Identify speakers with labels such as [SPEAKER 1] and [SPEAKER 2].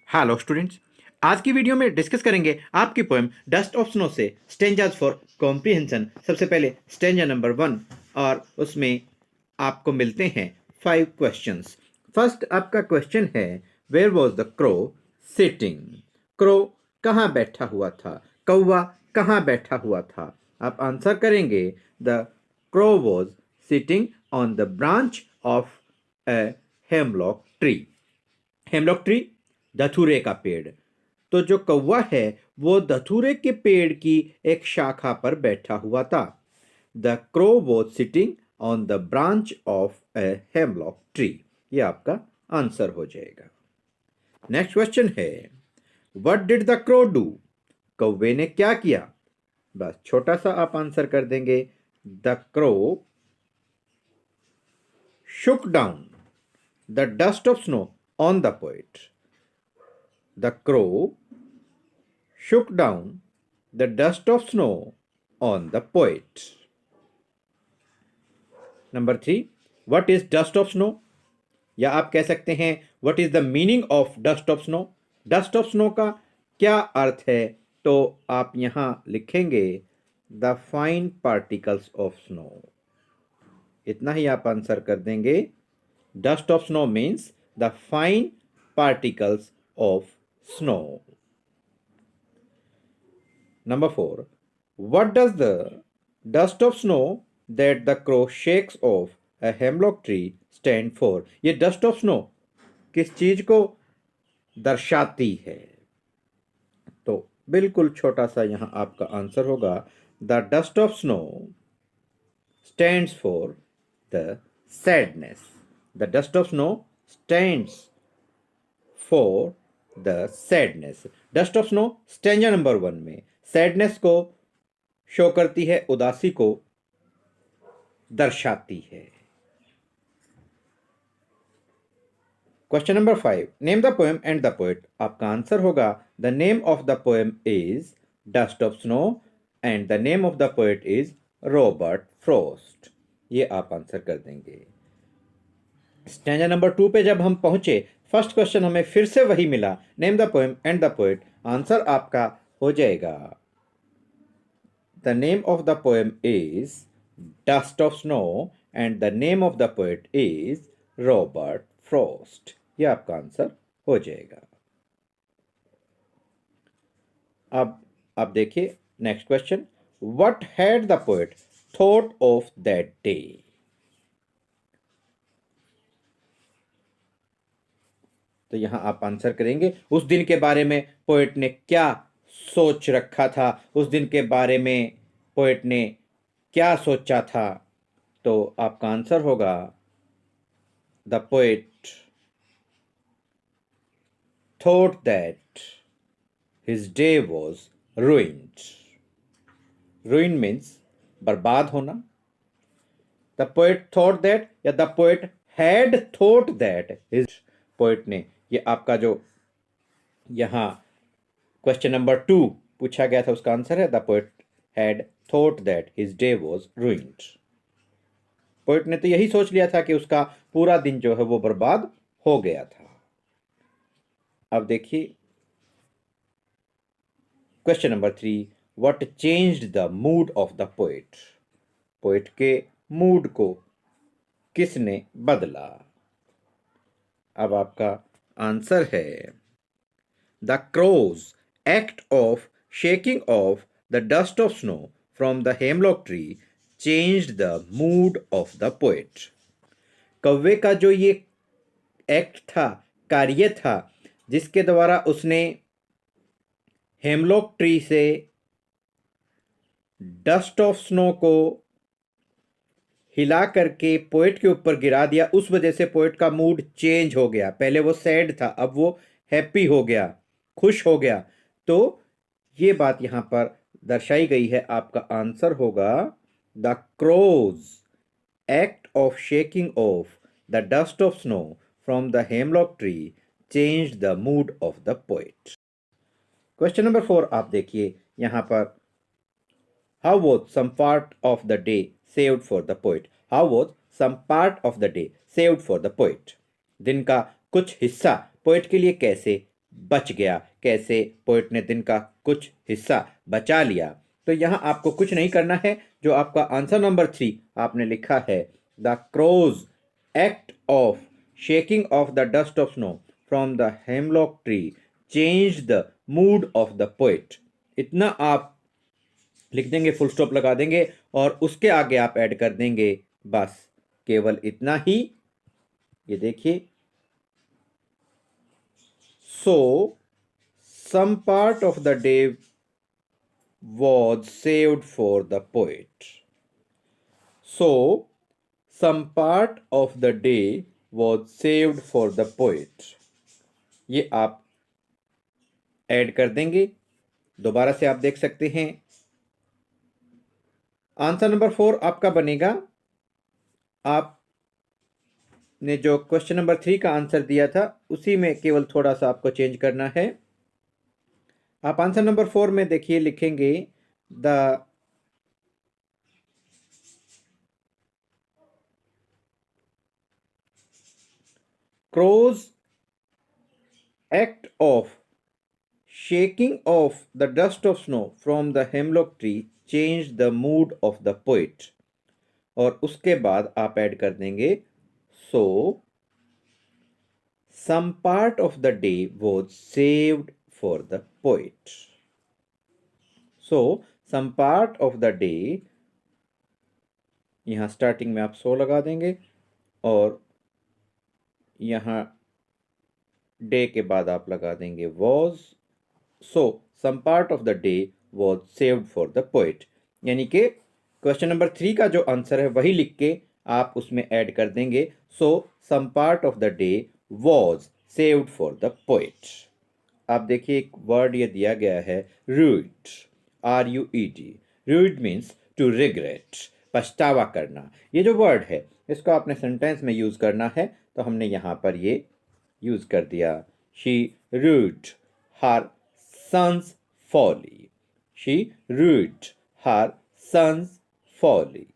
[SPEAKER 1] Hello students, आज की video में डिस्कस करेंगे आपकी पोएम डस्ट ऑफ स्नो से स्टेंजाज फॉर कॉम्प्रिहेंशन। सबसे पहले स्टेंजा नंबर 1 और उसमें आपको मिलते हैं 5 क्वेश्चंस। फर्स्ट आपका क्वेश्चन है, where was the crow sitting? Crow कहाँ बैठा हुआ था? कौवा कहाँ बैठा हुआ था? आप आंसर करेंगे, the crow was sitting on the branch of a hemlock tree. Hemlock tree धतूरे का पेड़। तो जो कौवा है वो धतूरे के पेड़ की एक शाखा पर बैठा हुआ था। The crow was sitting on the branch of a hemlock tree. ये आपका आंसर हो जाएगा। नेक्स्ट क्वेश्चन है, what did the crow do? कौवे ने क्या किया? बस छोटा सा आप आंसर कर देंगे, the crow shook down the dust of snow on the poet. The crow shook down the dust of snow on the poet. Number 3, what is dust of snow? या आप कह सकते हैं, what is the meaning of dust of snow? Dust of snow का क्या अर्थ है? तो आप यहां लिखेंगे, the fine particles of snow. इतना ही आप आंसर कर देंगे। Dust of snow means the fine particles of snow. Number 4, what does the dust of snow that the crow shakes off a hemlock tree stand for? ये dust of snow किस चीज को दर्शाती है? तो बिल्कुल छोटा सा यहां आपका आंसर होगा, the dust of snow stands for the sadness. The dust of snow stands for the sadness. Dust of snow stanza number 1 में सैडनेस को शो करती है, उदासी को दर्शाती है। Question number 5, name the poem and the poet. आपका answer होगा, the name of the poem is dust of snow and the name of the poet is Robert Frost. ये आप आंसर कर देंगे। स्टैंजा नंबर 2 पे जब हम पहुंचे, फर्स्ट क्वेश्चन हमें फिर से वही मिला, name the poem and the poet. Answer आपका हो जाएगा, the name of the poem is dust of snow and the name of the poet is Robert Frost. ये आपका आंसर हो जाएगा। अब आप देखिए next question, what had the poet thought of that day? तो यहां आप आंसर करेंगे, उस दिन के बारे में पोएट ने क्या सोच रखा था, उस दिन के बारे में पोएट ने क्या सोचा था? तो आपका आंसर होगा, the poet thought that his day was ruined. Ruin means बर्बाद होना। The poet thought that या the poet had thought that his poet ने, ये आपका जो यहाँ क्वेश्चन नंबर 2 पूछा गया था उसका आंसर है, the poet had thought that his day was ruined. Poet ने तो यही सोच लिया था कि उसका पूरा दिन जो है वो बर्बाद हो गया था। अब देखिए question number 3, what changed the mood of the poet? Poet के मूड को किसने बदला? अब आपका आंसर है, the crow's act of shaking off the dust of snow from the hemlock tree changed the mood of the poet. कौवे का जो ये एक्ट था, कार्य था, जिसके द्वारा उसने हेमलॉक ट्री से डस्ट ऑफ स्नो को हिला करके पोएट के ऊपर गिरा दिया, उस वजह से पोएट का मूड चेंज हो गया। पहले वो सैड था, अब वो हैप्पी हो गया, खुश हो गया। तो ये बात यहां पर दर्शाई गई है। आपका आंसर होगा, the crow's act of shaking off the dust of snow from the hemlock tree change the mood of the poet. Question number 4 आप देखिए यहां पर, how was some part of the day saved for the poet? How was some part of the day saved for the poet? दिन का कुछ हिस्सा poet के लिए कैसे बच गया। कैसे? पोएट ने दिन का कुछ हिस्सा बचा लिया। तो यहाँ आपको कुछ नहीं करना है। जो आपका आंसर नंबर 3 आपने लिखा है, the crow's act of shaking off the dust of snow from the hemlock tree change the mood of the poet. इतना आप लिख देंगे, फुल स्टॉप लगा देंगे और उसके आगे आप ऐड कर देंगे बस केवल इतना ही। ये देखिए, so some part of the day was saved for the poet. So, some part of the day was saved for the poet. ये आप ऐड कर देंगे। दोबारा से आप देख सकते हैं। आंसर नंबर 4 आपका बनेगा, आपने जो क्वेश्चन नंबर 3 का आंसर दिया था उसी में केवल थोड़ा सा आपको चेंज करना है। आप आंसर नंबर 4 में देखिए लिखेंगे, the crow's act of shaking off the dust of snow from the hemlock tree changed the mood of the poet. और उसके बाद आप ऐड कर देंगे, so some part of the day was saved for the poet. So some part of the day, यहाँ starting में आप सो लगा देंगे और यहाँ डे के बाद आप लगा देंगे was. So some part of the day was saved for the poet. यानी कि क्वेश्चन नंबर 3 का जो आंसर है वही लिख के आप उसमें ऐड कर देंगे, so some part of the day was saved for the poet. आप देखिए एक वर्ड ये दिया गया है, rued, RUED. rued means to regret, पछतावा करना। ये जो वर्ड है इसको आपने सेंटेंस में यूज करना है, तो हमने यहाँ पर ये यूज कर दिया। She rued her son's folly. She rued her son's folly.